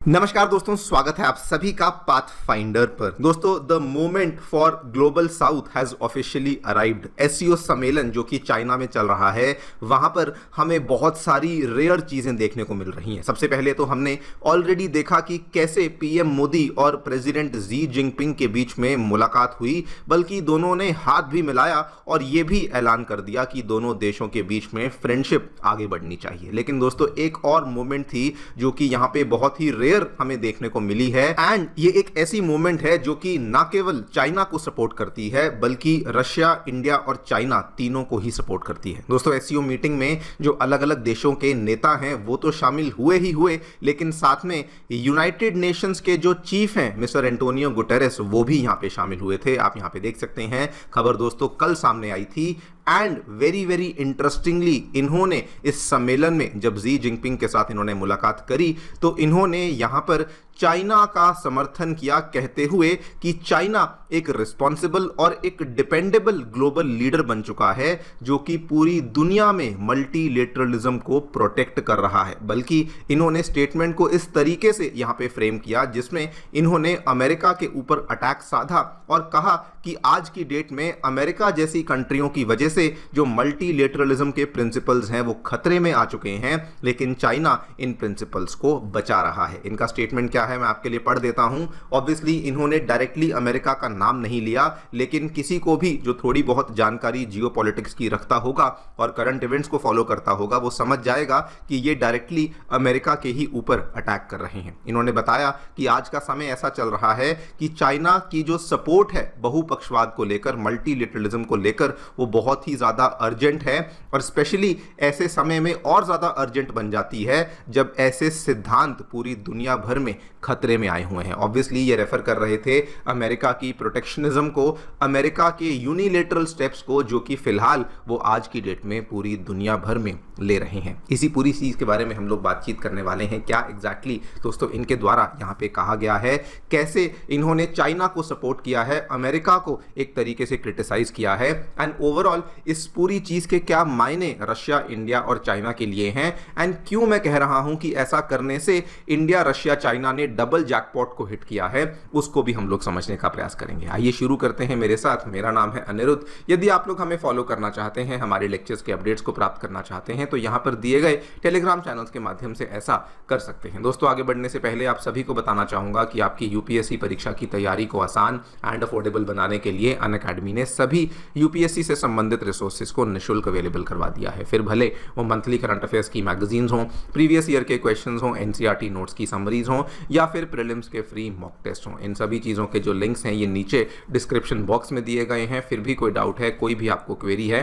नमस्कार दोस्तों, स्वागत है आप सभी का पाथफाइंडर पर। दोस्तों, the moment for global south has officially arrived. SCO सम्मेलन जो कि चाइना में चल रहा है, वहां पर हमें बहुत सारी रेयर चीजें देखने को मिल रही हैं। सबसे पहले तो हमने ऑलरेडी देखा कि कैसे पीएम मोदी और प्रेसिडेंट जी जिनपिंग के बीच में मुलाकात हुई, बल्कि दोनों ने हाथ भी मिलाया और ये भी ऐलान कर दिया कि दोनों देशों के बीच में फ्रेंडशिप आगे बढ़नी चाहिए। लेकिन दोस्तों, एक और मोमेंट थी जो कि यहाँ पे बहुत ही हमें देखने को मिली है, एंड ये एक ऐसी मूवमेंट है जो कि ना केवल चाइना को सपोर्ट करती है बल्कि रशिया, इंडिया और चाइना तीनों को ही सपोर्ट करती है। दोस्तों, एससीओ मीटिंग में जो अलग अलग देशों के नेता हैं वो तो शामिल हुए, लेकिन साथ में यूनाइटेड नेशंस के जो चीफ हैं मिस्टर एंटोनियो गुटेरेस, वो भी यहाँ पे शामिल हुए थे। आप यहाँ पे देख सकते हैं खबर दोस्तों कल सामने आई थी। एंड वेरी इंटरेस्टिंगली इन्होंने इस सम्मेलन में जब जी जिनपिंग के साथ इन्होंने मुलाकात करी तो इन्होंने यहां पर चाइना का समर्थन किया, कहते हुए कि चाइना एक रिस्पॉन्सिबल और एक डिपेंडेबल ग्लोबल लीडर बन चुका है जो कि पूरी दुनिया में मल्टीलेटरलिज्म को प्रोटेक्ट कर रहा है। बल्कि इन्होंने स्टेटमेंट को इस तरीके से यहां पे फ्रेम किया जिसमें इन्होंने अमेरिका के ऊपर अटैक साधा और कहा कि आज की डेट में अमेरिका जैसी कंट्रियों की वजह से जो मल्टीलेटरलिज्म के प्रिंसिपल्स हैं वो खतरे में आ चुके हैं, लेकिन चाइना इन प्रिंसिपल्स को बचा रहा है। इनका स्टेटमेंट क्या है मैं आपके लिए पढ़ देता हूं। ऑब्वियसली इन्होंने डायरेक्टली अमेरिका का नाम नहीं लिया, लेकिन किसी को भी जो थोड़ी बहुत जानकारी जियोपॉलिटिक्स की रखता होगा और करंट इवेंट्स को फॉलो करता होगा वो समझ जाएगा कि ये डायरेक्टली अमेरिका के ही ऊपर अटैक कर रहे हैं। इन्होंने बताया कि आज का समय ऐसा चल रहा है कि चाइना की जो सपोर्ट है बहुपक्षवाद को लेकर, मल्टीलेटरलिज्म को लेकर, वो बहुत ही ज्यादा अर्जेंट है और स्पेशली ऐसे समय में और ज्यादा अर्जेंट बन जाती है जब ऐसे सिद्धांत पूरी दुनिया भर में खतरे में आए हुए हैं। ऑब्वियसली ये रेफर कर रहे थे अमेरिका की प्रोटेक्शनिज्म को, अमेरिका के यूनिलेटरल स्टेप्स को, जो कि फिलहाल वो आज की डेट में पूरी दुनिया भर में ले रहे हैं। इसी पूरी चीज के बारे में हम लोग बातचीत करने वाले हैं। क्या एग्जैक्टली दोस्तों इनके द्वारा यहाँ पे कहा गया है, कैसे इन्होंने चाइना को सपोर्ट किया है, अमेरिका को एक तरीके से क्रिटिसाइज किया है, एंड ओवरऑल इस पूरी चीज के क्या मायने रशिया, इंडिया और चाइना के लिए हैं, एंड क्यों मैं कह रहा हूं कि ऐसा करने से इंडिया, रशिया, चाइना ने डबल जैकपॉट को हिट किया है, उसको भी हम लोग समझने का प्रयास करेंगे। आइए शुरू करते हैं मेरे साथ। मेरा नाम है अनिरुद्ध। यदि आप लोग हमें फॉलो करना चाहते हैं, हमारे लेक्चर्स के अपडेट्स को प्राप्त करना चाहते हैं, तो यहां पर दिए गए टेलीग्राम चैनल्स के माध्यम से ऐसा कर सकते हैं। दोस्तों, आगे बढ़ने से पहले आप सभी को बताना चाहूंगा कि आपकी यूपीएससी परीक्षा की तैयारी को आसान एंड अफोर्डेबल बनाने के लिए अनअकैडमी ने सभी यूपीएससी से संबंधित रिसोर्सेज को निःशुल्क अवेलेबल करवा दिया है। फिर भले वो मंथली करंट अफेयर्स की मैगजीन्स हों, प्रीवियस ईयर के क्वेश्चंस हों, एनसीईआरटी नोट्स की समरीज हों या फिर प्रीलिम्स के फ्री मॉक टेस्ट हों, इन सभी चीज़ों के जो लिंक्स हैं ये नीचे डिस्क्रिप्शन बॉक्स में दिए गए हैं। फिर भी कोई डाउट है, कोई भी आपको क्वेरी है,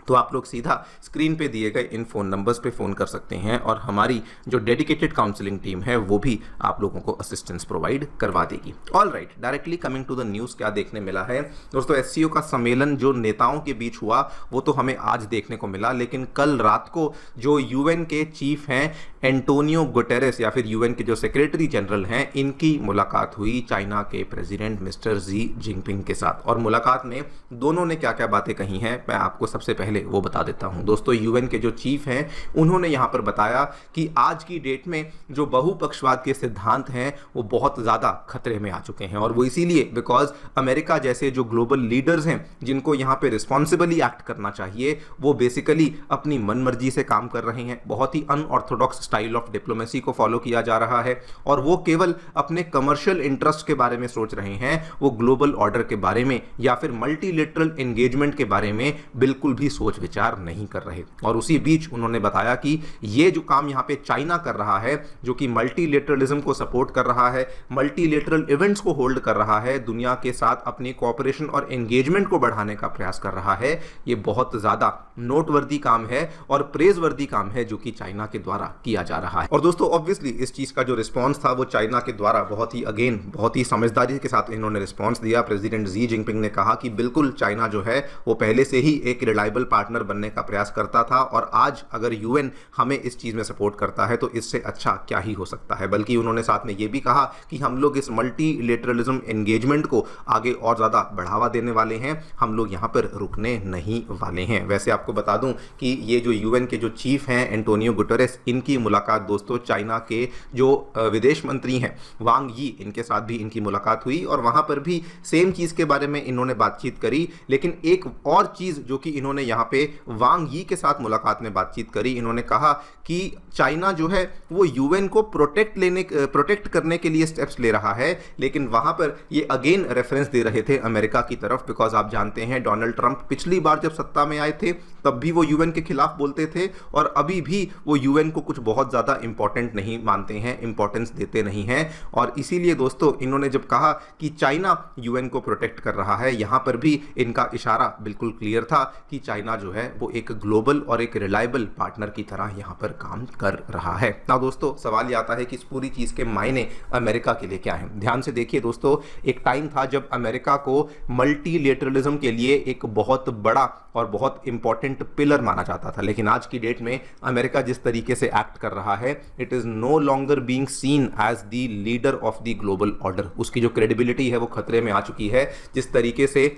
तो आप लोग सीधा स्क्रीन पे दिए गए इन फोन नंबर्स पे फ़ोन कर सकते हैं और हमारी जो डेडिकेटेड काउंसलिंग टीम है वो भी आप लोगों को असिस्टेंस प्रोवाइड करवा देगी। All right, directly coming to the news, क्या देखने मिला है दोस्तों। एससीओ का सम्मेलन जो नेताओं के बीच हुआ वो तो हमें आज देखने को मिला, लेकिन कल रात को जो यूएन के चीफ हैं एंटोनियो गुटेरेस या फिर यूएन के जो सेक्रेटरी जनरल हैं, इनकी मुलाकात हुई चाइना के प्रेसिडेंट मिस्टर जी जिनपिंग के साथ। और मुलाकात में दोनों ने क्या क्या बातें कही हैं मैं आपको सबसे पहले वो बता देता हूं। दोस्तों, यूएन के जो चीफ हैं उन्होंने यहां पर बताया कि आज की डेट में जो बहुपक्षवाद के सिद्धांत हैं वो बहुत ज्यादा खतरे में आ चुके हैं, और वो इसीलिए बिकॉज अमेरिका जैसे जो ग्लोबल लीडर्स हैं जिनको यहां पे रिस्पॉन्सिबली एक्ट करना चाहिए, वो बेसिकली अपनी मनमर्जी से काम कर रहे हैं। बहुत ही अनऑर्थोडॉक्स स्टाइल ऑफ डिप्लोमेसी को फॉलो किया जा रहा है और वो केवल अपने कमर्शियल इंटरेस्ट के बारे में सोच रहे हैं, वो ग्लोबल ऑर्डर के बारे में या फिर मल्टीलेटरल एंगेजमेंट के बारे में बिल्कुल भी सोच विचार नहीं कर रहे। और उसी बीच उन्होंने बताया कि ये जो काम यहां पे चाइना कर रहा है, जो कि मल्टीलेटरलिज्म को सपोर्ट कर रहा है, मल्टीलेटरल इवेंट्स को होल्ड कर रहा है, दुनिया के साथ अपनी कोऑपरेशन और एंगेजमेंट को बढ़ाने का प्रयास कर रहा है, ये बहुत ज्यादा नोटवर्दी काम है और प्रेजवर्दी काम है जो कि चाइना के द्वारा किया जा रहा है। और दोस्तों, ऑब्वियसली इस चीज का जो रिस्पॉन्स था वो चाइना के द्वारा बहुत ही समझदारी के साथ इन्होंने रिस्पॉन्स दिया। प्रेसिडेंट जी जिनपिंग ने कहा कि बिल्कुल चाइना जो है वो पहले से ही एक रिलायबल पार्टनर बनने का प्रयास करता था, और आज अगर यूएन हमें इस चीज़ में सपोर्ट करता है तो इससे अच्छा क्या ही हो सकता है। बल्कि उन्होंने साथ में ये भी कहा कि हम लोग इस मल्टीलेटरलिज्म एंगेजमेंट को आगे और ज़्यादा बढ़ावा देने वाले हैं, हम लोग यहाँ पर रुकने नहीं वाले हैं। वैसे आपको बता दूं कि ये जो यूएन के जो चीफ हैं एंटोनियो गुटेरेस, इनकी मुलाकात दोस्तों चाइना के जो विदेश मंत्री हैं वांग यी, इनके साथ भी इनकी मुलाकात हुई और वहाँ पर भी सेम चीज़ के बारे में इन्होंने बातचीत करी। लेकिन एक और चीज़ जो कि इन्होंने यहाँ पे वांग यी के साथ मुलाकात में बातचीत करी, इन्होंने कहा कि चाइना जो है वो यूएन को प्रोटेक्ट करने के लिए स्टेप्स ले रहा है, लेकिन वहाँ पर ये अगेन रेफरेंस दे रहे थे अमेरिका की तरफ। बिकॉज आप जानते हैं डोनाल्ड ट्रंप पिछली बार जब सत्ता में आए थे तब भी वो यूएन के खिलाफ बोलते थे, और अभी भी वो यूएन को कुछ बहुत ज़्यादा इंपॉर्टेंट नहीं मानते हैं, इंपॉर्टेंस देते नहीं हैं। और इसीलिए दोस्तों इन्होंने जब कहा कि चाइना यूएन को प्रोटेक्ट कर रहा है, यहाँ पर भी इनका इशारा बिल्कुल क्लियर था कि चाइना जो है वो एक ग्लोबल और एक रिलायबल पार्टनर की तरह यहाँ पर काम कर रहा है। ना दोस्तों सवाल ये आता है कि इस पूरी चीज़ के मायने अमेरिका के लिए क्या है। ध्यान से देखिए दोस्तों, एक टाइम था जब अमेरिका को मल्टीलेटरलिज्म के लिए एक बहुत बड़ा और बहुत इंपॉर्टेंट पिलर माना जाता था, लेकिन आज की डेट में अमेरिका जिस तरीके से एक्ट कर रहा है, it is no longer being seen as the leader of the global order. उसकी जो क्रेडिबिलिटी है वो खतरे में आ चुकी है। जिस तरीके से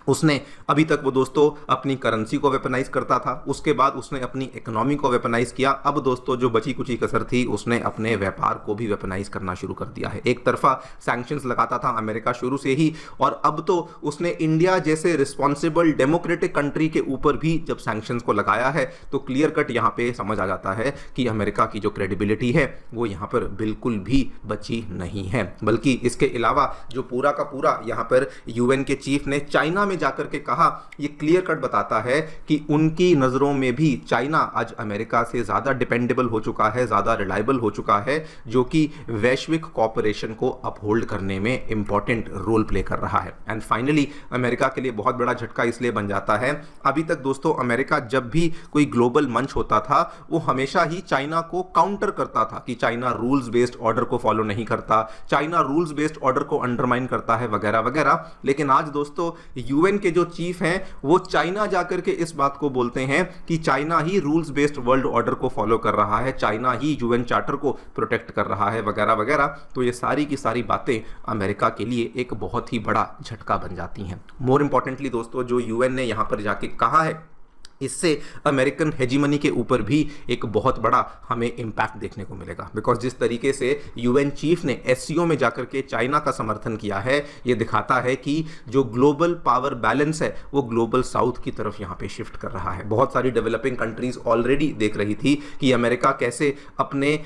उसने अभी तक वो दोस्तों अपनी करेंसी को वेपनाइज करता था, उसके बाद उसने अपनी इकोनॉमी को वेपनाइज किया, अब दोस्तों जो बची कुची कसर थी उसने अपने व्यापार को भी वेपनाइज करना शुरू कर दिया है। एक तरफा सैंक्शंस लगाता था अमेरिका शुरू से ही, और अब तो उसने इंडिया जैसे रिस्पॉन्सिबल डेमोक्रेटिक कंट्री के ऊपर भी जब सैंक्शंस को लगाया है तो क्लियर कट यहाँ पे समझ आ जाता है कि अमेरिका की जो क्रेडिबिलिटी है वो यहाँ पर बिल्कुल भी बची नहीं है। बल्कि इसके अलावा जो पूरा का पूरा यहाँ पर यूएन के चीफ ने चाइना जाकर के कहा, ये क्लियर कट बताता है कि उनकी नजरों में भी चाइना आज अमेरिका से ज्यादा डिपेंडेबल हो चुका है, ज्यादा रिलायबल हो चुका है, जो कि वैश्विक कॉपरेशन को अपहोल्ड करने में इंपॉर्टेंट रोल प्ले कर रहा है। एंड फाइनली अमेरिका के लिए बहुत बड़ा झटका इसलिए बन जाता है, अभी तक दोस्तों अमेरिका जब भी कोई ग्लोबल मंच होता था वो हमेशा ही चाइना को काउंटर करता था कि चाइना रूल्स बेस्ड ऑर्डर को फॉलो नहीं करता, चाइना रूल्स बेस्ड ऑर्डर को अंडरमाइन करता है वगैरह वगैरह। लेकिन आज दोस्तों यूएन के जो चीफ हैं वो चाइना जाकर के इस बात को बोलते हैं कि चाइना ही रूल्स बेस्ड वर्ल्ड ऑर्डर को फॉलो कर रहा है, चाइना ही यूएन चार्टर को प्रोटेक्ट कर रहा है वगैरह वगैरह। तो ये सारी की सारी बातें अमेरिका के लिए एक बहुत ही बड़ा झटका बन जाती हैं। मोर इंपॉर्टेंटली दोस्तों जो यूएन ने यहां पर जाके कहा है, इससे अमेरिकन हेजीमनी के ऊपर भी एक बहुत बड़ा हमें इम्पैक्ट देखने को मिलेगा। बिकॉज जिस तरीके से यूएन चीफ ने एससीओ में जाकर के चाइना का समर्थन किया है, ये दिखाता है कि जो ग्लोबल पावर बैलेंस है वो ग्लोबल साउथ की तरफ यहाँ पे शिफ्ट कर रहा है। बहुत सारी डेवलपिंग कंट्रीज ऑलरेडी देख रही थी कि अमेरिका कैसे अपने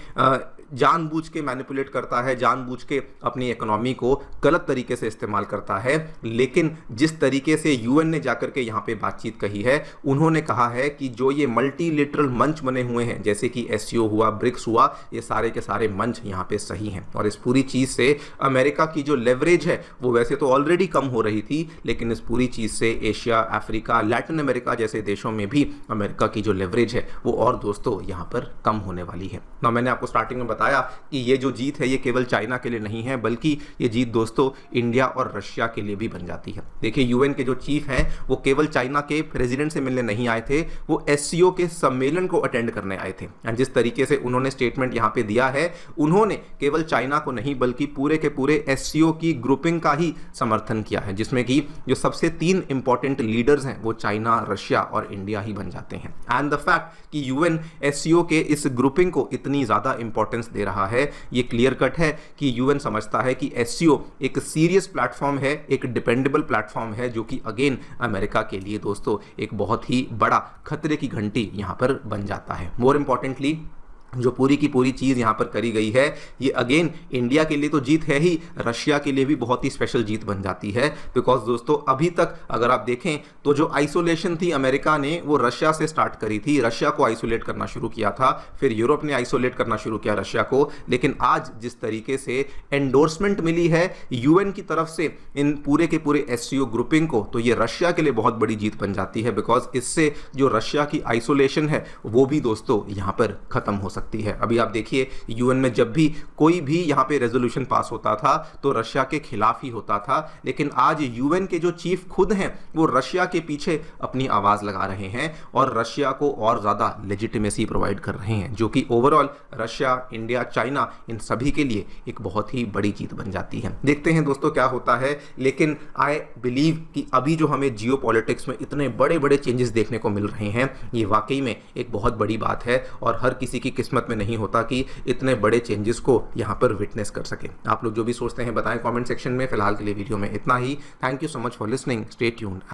जानबूझ के मैनिपुलेट करता है, जानबूझ के अपनी इकोनॉमी को गलत तरीके से इस्तेमाल करता है। लेकिन जिस तरीके से यूएन ने जाकर के यहाँ पे बातचीत कही है, उन्होंने कहा है कि जो ये मल्टीलेटरल मंच बने हुए हैं जैसे कि एससीओ हुआ, ब्रिक्स हुआ, ये सारे के सारे मंच यहाँ पे सही हैं। और इस पूरी चीज़ से अमेरिका की जो लेवरेज है वो वैसे तो ऑलरेडी कम हो रही थी, लेकिन इस पूरी चीज़ से एशिया, अफ्रीका, लैटिन अमेरिका जैसे देशों में भी अमेरिका की जो लेवरेज है वो और दोस्तों यहाँ पर कम होने वाली है ना। मैंने आपको स्टार्टिंग में बताया कि ये जो जीत है ये केवल चाइना के लिए नहीं है, बल्कि ये जीत दोस्तों इंडिया और रशिया के लिए भी बन जाती है। देखिए यूएन के जो चीफ हैं वो केवल चाइना के प्रेसिडेंट से मिलने नहीं आए थे, वो एससीओ के सम्मेलन को अटेंड करने आए थे। एंड जिस तरीके से उन्होंने स्टेटमेंट यहाँ पे दिया है, उन्होंने केवल चाइना को नहीं बल्कि पूरे के पूरे एससीओ की ग्रुपिंग का ही समर्थन किया है, जिसमें कि जो सबसे 3 इंपॉर्टेंट लीडर्स हैं वो चाइना, रशिया और इंडिया ही बन जाते हैं। एंड द फैक्ट कि यूएन एससीओ के इस ग्रुपिंग को इतनी ज्यादा इंपॉर्टेंस दे रहा है, ये क्लियर कट है कि यूएन समझता है कि एससीओ एक सीरियस प्लेटफॉर्म है, एक डिपेंडेबल प्लेटफॉर्म है, जो कि अगेन अमेरिका के लिए दोस्तों एक बहुत ही बड़ा खतरे की घंटी यहां पर बन जाता है। मोर इंपॉर्टेंटली जो पूरी की पूरी चीज़ यहाँ पर करी गई है, ये अगेन इंडिया के लिए तो जीत है ही, रशिया के लिए भी बहुत ही स्पेशल जीत बन जाती है। बिकॉज दोस्तों अभी तक अगर आप देखें तो जो आइसोलेशन थी अमेरिका ने वो रशिया से स्टार्ट करी थी, रशिया को आइसोलेट करना शुरू किया था, फिर यूरोप ने आइसोलेट करना शुरू किया रशिया को। लेकिन आज जिस तरीके से एंडोर्समेंट मिली है यूएन की तरफ से इन पूरे के पूरे एससीओ ग्रुपिंग को, तो ये रशिया के लिए बहुत बड़ी जीत बन जाती है। बिकॉज इससे जो रशिया की आइसोलेशन है वो भी दोस्तों यहाँ पर खत्म हो सकती है। अभी आप देखिए यूएन में जब भी कोई भी यहाँ पे रेजोल्यूशन पास होता था तो रशिया के खिलाफ ही होता था, लेकिन आज यूएन के जो चीफ खुद हैं वो रशिया के पीछे अपनी आवाज लगा रहे हैं और रशिया को और ज्यादा लेजिटिमेसी प्रोवाइड कर रहे हैं, जो कि overall Russia, India, China in सभी के लिए एक बहुत ही बड़ी जीत बन जाती है। देखते हैं दोस्तों क्या होता है, लेकिन आई बिलीव कि अभी जो हमें जियो पॉलिटिक्स में इतने बड़े बड़े चेंजेस देखने को मिल रहे हैं ये वाकई में एक बहुत बड़ी बात है और हर किसी की किस्मत में नहीं होता कि इतने बड़े चेंजेस को यहाँ पर विटनेस कर सके। आप लोग जो भी सोचते हैं बताएं कमेंट सेक्शन में। फिलहाल के लिए वीडियो में इतना ही। Thank you so much for listening. Stay tuned.